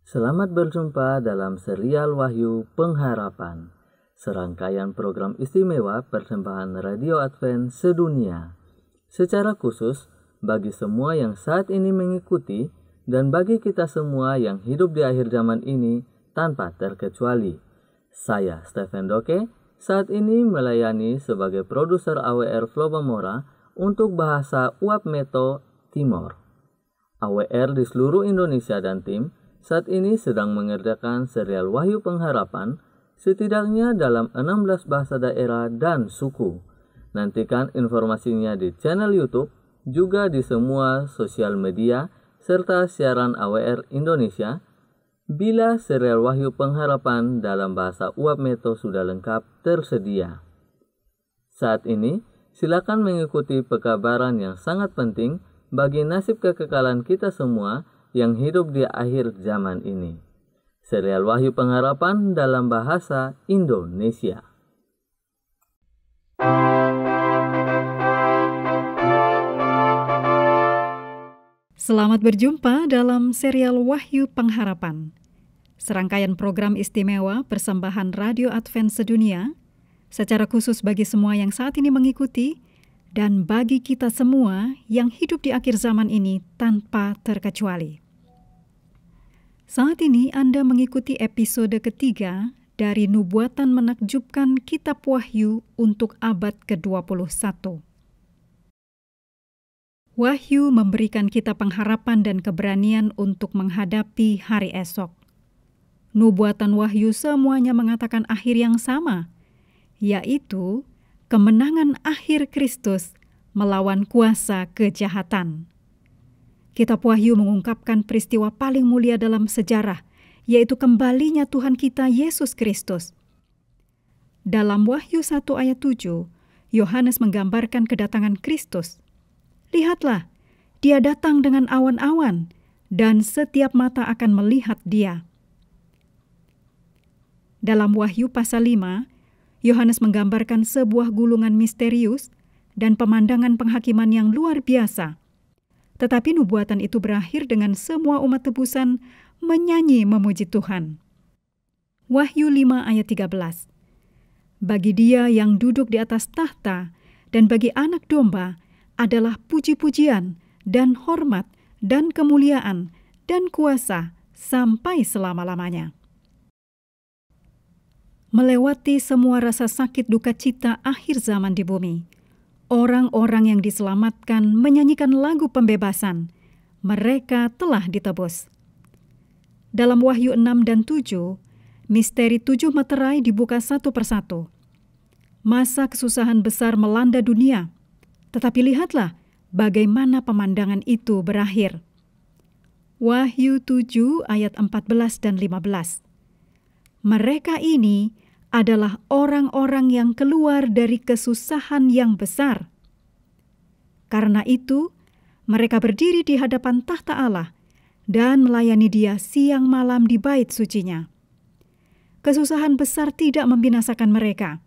Selamat berjumpa dalam serial Wahyu Pengharapan, serangkaian program istimewa persembahan Radio Advent sedunia. Secara khusus, bagi semua yang saat ini mengikuti dan bagi kita semua yang hidup di akhir zaman ini tanpa terkecuali. Saya, Stephen Doke, saat ini melayani sebagai produser AWR Flobamora untuk bahasa Uap Meto Timor. AWR di seluruh Indonesia dan tim saat ini sedang mengerjakan serial Wahyu Pengharapan setidaknya dalam 16 bahasa daerah dan suku. Nantikan informasinya di channel YouTube, juga di semua sosial media, serta siaran AWR Indonesia. Bila serial Wahyu Pengharapan dalam bahasa Uap Meto sudah lengkap tersedia. Saat ini, silakan mengikuti pekabaran yang sangat penting bagi nasib kekekalan kita semua yang hidup di akhir zaman ini. Serial Wahyu Pengharapan dalam bahasa Indonesia. Selamat berjumpa dalam serial Wahyu Pengharapan, serangkaian program istimewa persembahan Radio Advent sedunia, secara khusus bagi semua yang saat ini mengikuti dan bagi kita semua yang hidup di akhir zaman ini tanpa terkecuali. Saat ini Anda mengikuti episode ketiga dari Nubuatan Menakjubkan Kitab Wahyu untuk abad ke-21. Wahyu memberikan kita pengharapan dan keberanian untuk menghadapi hari esok. Nubuatan Wahyu semuanya mengatakan akhir yang sama, yaitu kemenangan akhir Kristus melawan kuasa kejahatan. Kitab Wahyu mengungkapkan peristiwa paling mulia dalam sejarah, yaitu kembalinya Tuhan kita Yesus Kristus. Dalam Wahyu 1 ayat 7, Yohanes menggambarkan kedatangan Kristus. Lihatlah, dia datang dengan awan-awan, dan setiap mata akan melihat dia. Dalam Wahyu pasal 5, Yohanes menggambarkan sebuah gulungan misterius dan pemandangan penghakiman yang luar biasa. Tetapi nubuatan itu berakhir dengan semua umat tebusan menyanyi memuji Tuhan. Wahyu 5 ayat 13. Bagi Dia yang duduk di atas tahta dan bagi Anak Domba adalah puji-pujian dan hormat dan kemuliaan dan kuasa sampai selama-lamanya. Melewati semua rasa sakit duka cita akhir zaman di bumi, orang-orang yang diselamatkan menyanyikan lagu pembebasan. Mereka telah ditebus. Dalam Wahyu 6 dan 7, misteri 7 meterai dibuka satu persatu. Masa kesusahan besar melanda dunia, tetapi lihatlah bagaimana pemandangan itu berakhir. Wahyu 7 ayat 14 dan 15. Mereka ini adalah orang-orang yang keluar dari kesusahan yang besar. Karena itu, mereka berdiri di hadapan tahta Allah dan melayani Dia siang malam di bait sucinya. Kesusahan besar tidak membinasakan mereka.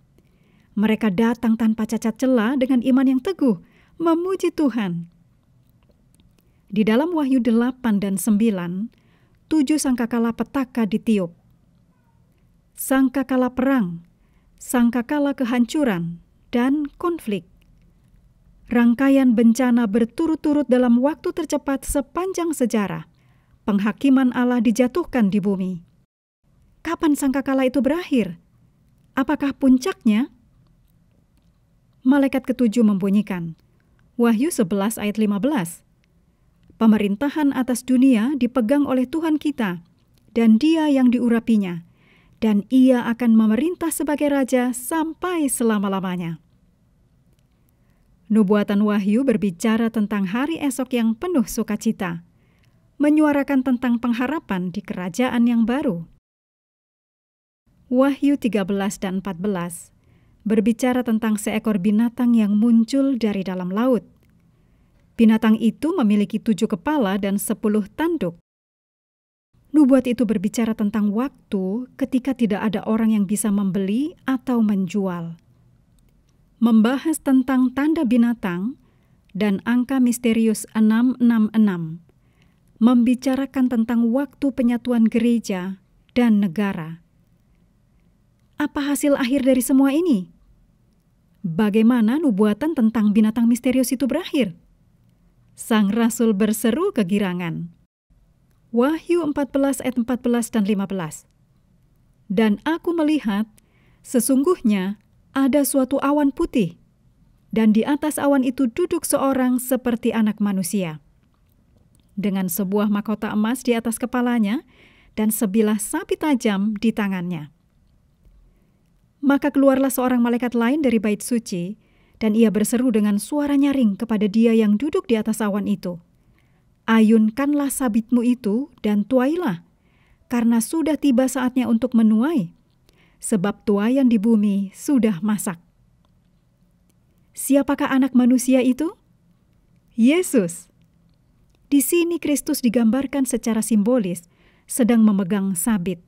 Mereka datang tanpa cacat cela dengan iman yang teguh, memuji Tuhan. Di dalam Wahyu 8 dan 9, 7 sangkakala petaka ditiup. Sangkakala perang, sangkakala kehancuran, dan konflik. Rangkaian bencana berturut-turut dalam waktu tercepat sepanjang sejarah. Penghakiman Allah dijatuhkan di bumi. Kapan sangkakala itu berakhir? Apakah puncaknya? Malaikat ketujuh membunyikan. Wahyu 11 ayat 15. Pemerintahan atas dunia dipegang oleh Tuhan kita, dan Dia yang diurapinya, dan Ia akan memerintah sebagai Raja sampai selama-lamanya. Nubuatan Wahyu berbicara tentang hari esok yang penuh sukacita, menyuarakan tentang pengharapan di kerajaan yang baru. Wahyu 13 dan 14 berbicara tentang seekor binatang yang muncul dari dalam laut. Binatang itu memiliki 7 kepala dan 10 tanduk. Nubuat itu berbicara tentang waktu ketika tidak ada orang yang bisa membeli atau menjual. Membahas tentang tanda binatang dan angka misterius 666 membicarakan tentang waktu penyatuan gereja dan negara. Apa hasil akhir dari semua ini? Bagaimana nubuatan tentang binatang misterius itu berakhir? Sang Rasul berseru kegirangan. Wahyu 14 ayat 14 dan 15. Dan aku melihat, sesungguhnya ada suatu awan putih, dan di atas awan itu duduk seorang seperti anak manusia, dengan sebuah mahkota emas di atas kepalanya dan sebilah sapi tajam di tangannya. Maka keluarlah seorang malaikat lain dari bait suci, dan ia berseru dengan suara nyaring kepada dia yang duduk di atas awan itu, "Ayunkanlah sabitmu itu dan tuailah, karena sudah tiba saatnya untuk menuai, sebab tuaian di bumi sudah masak." Siapakah anak manusia itu? Yesus. Di sini Kristus digambarkan secara simbolis sedang memegang sabit,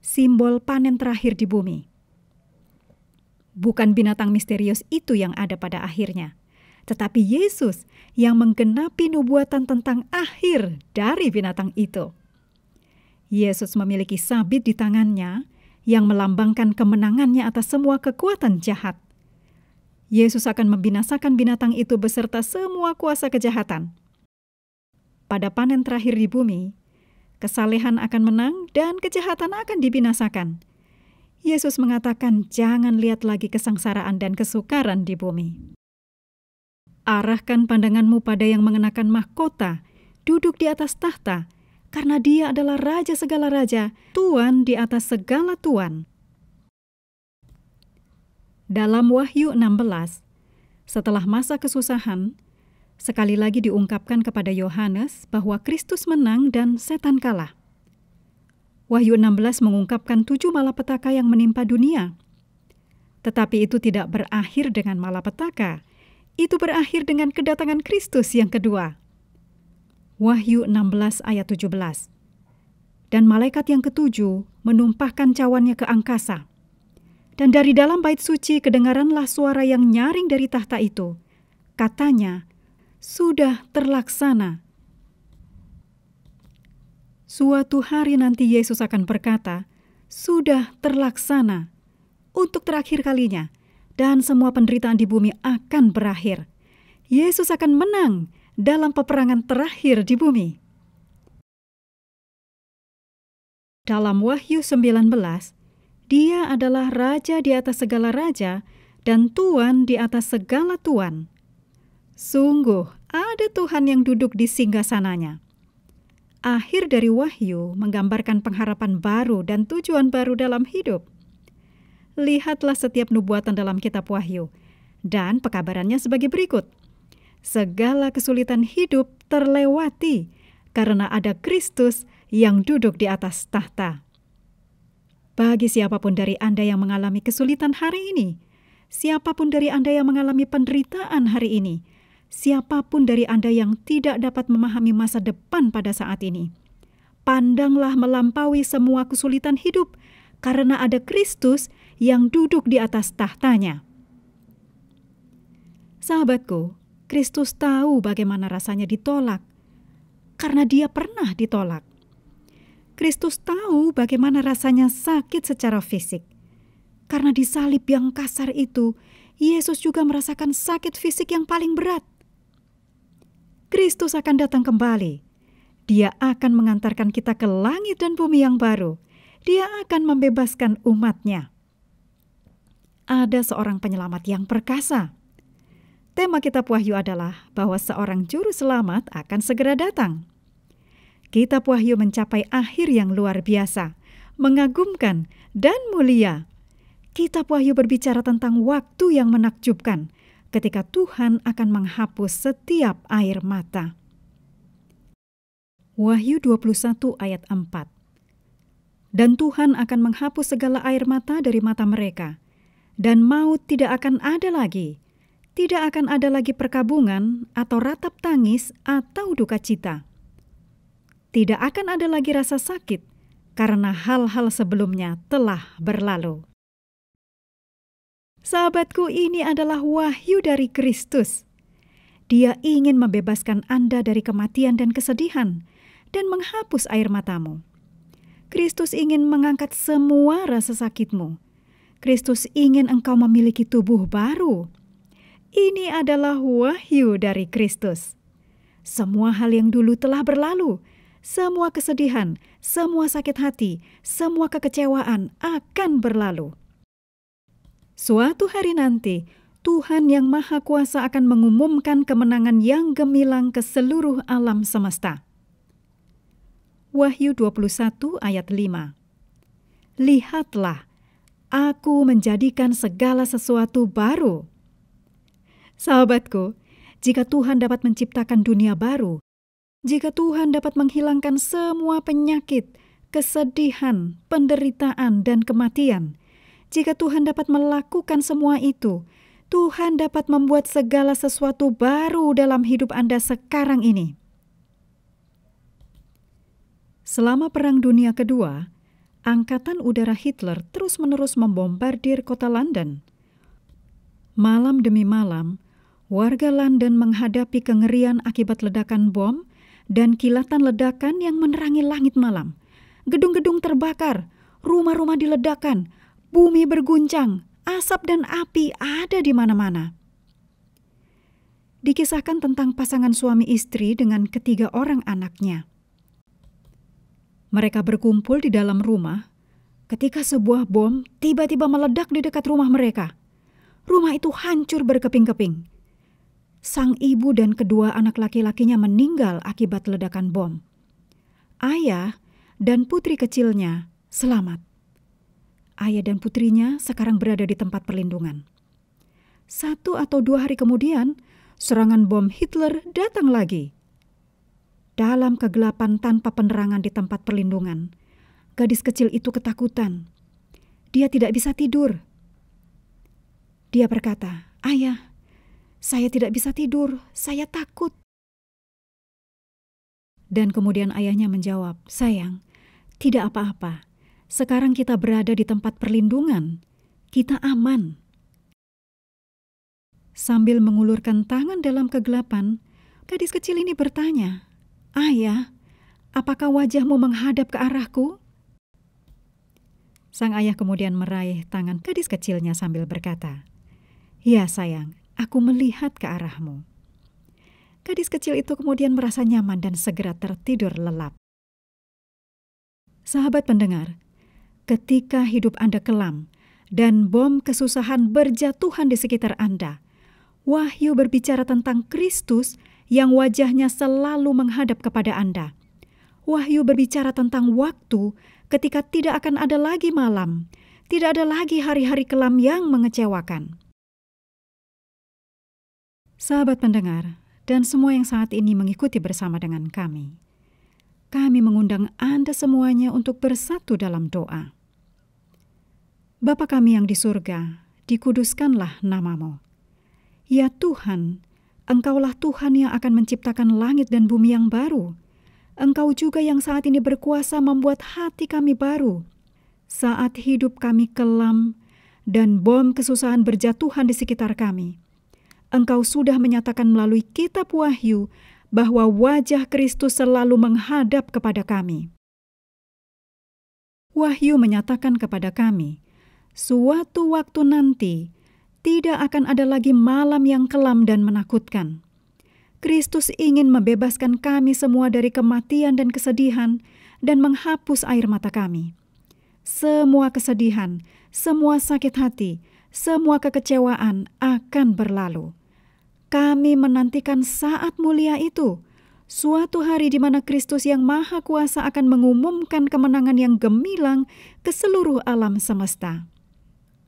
simbol panen terakhir di bumi. Bukan binatang misterius itu yang ada pada akhirnya, tetapi Yesus yang menggenapi nubuatan tentang akhir dari binatang itu. Yesus memiliki sabit di tangannya yang melambangkan kemenangannya atas semua kekuatan jahat. Yesus akan membinasakan binatang itu beserta semua kuasa kejahatan. Pada panen terakhir di bumi, kesalehan akan menang dan kejahatan akan dibinasakan. Yesus mengatakan, jangan lihat lagi kesengsaraan dan kesukaran di bumi. Arahkan pandanganmu pada yang mengenakan mahkota, duduk di atas tahta, karena dia adalah Raja segala raja, Tuan di atas segala tuan. Dalam Wahyu 16, setelah masa kesusahan, sekali lagi diungkapkan kepada Yohanes bahwa Kristus menang dan setan kalah. Wahyu 16 mengungkapkan 7 malapetaka yang menimpa dunia. Tetapi itu tidak berakhir dengan malapetaka. Itu berakhir dengan kedatangan Kristus yang kedua. Wahyu 16 ayat 17. Dan malaikat yang ketujuh menumpahkan cawannya ke angkasa. Dan dari dalam bait suci kedengaranlah suara yang nyaring dari tahta itu. Katanya, "Sudah terlaksana." Suatu hari nanti Yesus akan berkata, "Sudah terlaksana," untuk terakhir kalinya, dan semua penderitaan di bumi akan berakhir. Yesus akan menang dalam peperangan terakhir di bumi. Dalam Wahyu 19, Dia adalah Raja di atas segala raja dan Tuan di atas segala tuan. Sungguh, ada Tuhan yang duduk di singgasananya. Akhir dari Wahyu menggambarkan pengharapan baru dan tujuan baru dalam hidup. Lihatlah setiap nubuatan dalam kitab Wahyu, dan pekabarannya sebagai berikut. Segala kesulitan hidup terlewati karena ada Kristus yang duduk di atas tahta. Bagi siapapun dari Anda yang mengalami kesulitan hari ini, siapapun dari Anda yang mengalami penderitaan hari ini, siapapun dari Anda yang tidak dapat memahami masa depan pada saat ini, pandanglah melampaui semua kesulitan hidup karena ada Kristus yang duduk di atas tahtanya. Sahabatku, Kristus tahu bagaimana rasanya ditolak karena Dia pernah ditolak. Kristus tahu bagaimana rasanya sakit secara fisik. Karena di salib yang kasar itu, Yesus juga merasakan sakit fisik yang paling berat. Kristus akan datang kembali. Dia akan mengantarkan kita ke langit dan bumi yang baru. Dia akan membebaskan umat-Nya. Ada seorang penyelamat yang perkasa. Tema kitab Wahyu adalah bahwa seorang juru selamat akan segera datang. Kitab Wahyu mencapai akhir yang luar biasa, mengagumkan, dan mulia. Kitab Wahyu berbicara tentang waktu yang menakjubkan, ketika Tuhan akan menghapus setiap air mata. Wahyu 21 ayat 4. Dan Tuhan akan menghapus segala air mata dari mata mereka, dan maut tidak akan ada lagi. Tidak akan ada lagi perkabungan atau ratap tangis atau duka cita. Tidak akan ada lagi rasa sakit, karena hal-hal sebelumnya telah berlalu. Sahabatku, ini adalah wahyu dari Kristus. Dia ingin membebaskan Anda dari kematian dan kesedihan, dan menghapus air matamu. Kristus ingin mengangkat semua rasa sakitmu. Kristus ingin engkau memiliki tubuh baru. Ini adalah wahyu dari Kristus. Semua hal yang dulu telah berlalu. Semua kesedihan, semua sakit hati, semua kekecewaan akan berlalu. Suatu hari nanti, Tuhan yang Maha Kuasa akan mengumumkan kemenangan yang gemilang ke seluruh alam semesta. Wahyu 21 ayat 5. Lihatlah, aku menjadikan segala sesuatu baru. Sahabatku, jika Tuhan dapat menciptakan dunia baru, jika Tuhan dapat menghilangkan semua penyakit, kesedihan, penderitaan, dan kematian, jika Tuhan dapat melakukan semua itu, Tuhan dapat membuat segala sesuatu baru dalam hidup Anda sekarang ini. Selama Perang Dunia Kedua, Angkatan Udara Hitler terus-menerus membombardir kota London. Malam demi malam, warga London menghadapi kengerian akibat ledakan bom dan kilatan ledakan yang menerangi langit malam. Gedung-gedung terbakar, rumah-rumah diledakkan, bumi berguncang, asap dan api ada di mana-mana. Dikisahkan tentang pasangan suami istri dengan ketiga orang anaknya. Mereka berkumpul di dalam rumah ketika sebuah bom tiba-tiba meledak di dekat rumah mereka. Rumah itu hancur berkeping-keping. Sang ibu dan kedua anak laki-lakinya meninggal akibat ledakan bom. Ayah dan putri kecilnya selamat. Ayah dan putrinya sekarang berada di tempat perlindungan. 1 atau 2 hari kemudian, serangan bom Hitler datang lagi. Dalam kegelapan tanpa penerangan di tempat perlindungan, gadis kecil itu ketakutan. Dia tidak bisa tidur. Dia berkata, "Ayah, saya tidak bisa tidur, saya takut." Dan kemudian ayahnya menjawab, "Sayang, tidak apa-apa. Sekarang kita berada di tempat perlindungan. Kita aman." Sambil mengulurkan tangan dalam kegelapan, gadis kecil ini bertanya, "Ayah, apakah wajahmu menghadap ke arahku?" Sang ayah kemudian meraih tangan gadis kecilnya sambil berkata, "Ya sayang, aku melihat ke arahmu." Gadis kecil itu kemudian merasa nyaman dan segera tertidur lelap. Sahabat pendengar, ketika hidup Anda kelam dan bom kesusahan berjatuhan di sekitar Anda, wahyu berbicara tentang Kristus yang wajahnya selalu menghadap kepada Anda. Wahyu berbicara tentang waktu ketika tidak akan ada lagi malam, tidak ada lagi hari-hari kelam yang mengecewakan. Sahabat pendengar, dan semua yang saat ini mengikuti bersama dengan kami mengundang Anda semuanya untuk bersatu dalam doa. Bapa kami yang di surga, dikuduskanlah nama-Mu. Ya Tuhan, Engkaulah Tuhan yang akan menciptakan langit dan bumi yang baru. Engkau juga yang saat ini berkuasa membuat hati kami baru. Saat hidup kami kelam dan bom kesusahan berjatuhan di sekitar kami, Engkau sudah menyatakan melalui kitab Wahyu bahwa wajah Kristus selalu menghadap kepada kami. Wahyu menyatakan kepada kami, suatu waktu nanti tidak akan ada lagi malam yang kelam dan menakutkan. Kristus ingin membebaskan kami semua dari kematian dan kesedihan dan menghapus air mata kami. Semua kesedihan, semua sakit hati, semua kekecewaan akan berlalu. Kami menantikan saat mulia itu, suatu hari di mana Kristus yang Maha Kuasa akan mengumumkan kemenangan yang gemilang ke seluruh alam semesta.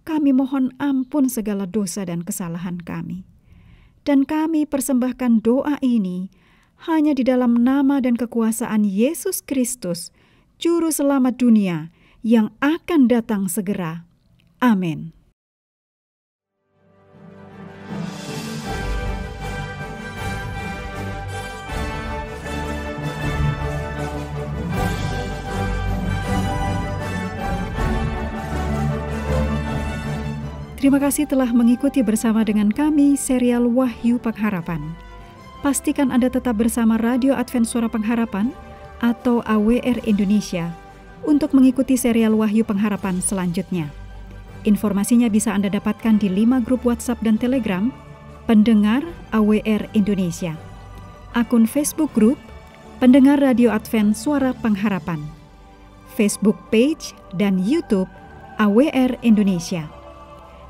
Kami mohon ampun segala dosa dan kesalahan kami. Dan kami persembahkan doa ini hanya di dalam nama dan kekuasaan Yesus Kristus, Juru Selamat dunia yang akan datang segera. Amin. Terima kasih telah mengikuti bersama dengan kami serial Wahyu Pengharapan. Pastikan Anda tetap bersama Radio Advent Suara Pengharapan atau AWR Indonesia untuk mengikuti serial Wahyu Pengharapan selanjutnya. Informasinya bisa Anda dapatkan di 5 grup WhatsApp dan Telegram Pendengar AWR Indonesia, akun Facebook Group Pendengar Radio Advent Suara Pengharapan, Facebook Page dan YouTube AWR Indonesia.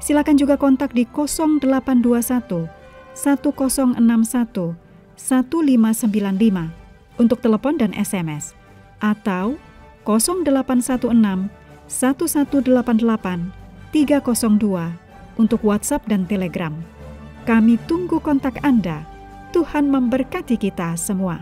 Silakan juga kontak di 0821 1061 1595 untuk telepon dan SMS, atau 0816 1188 302 untuk WhatsApp dan Telegram. Kami tunggu kontak Anda. Tuhan memberkati kita semua.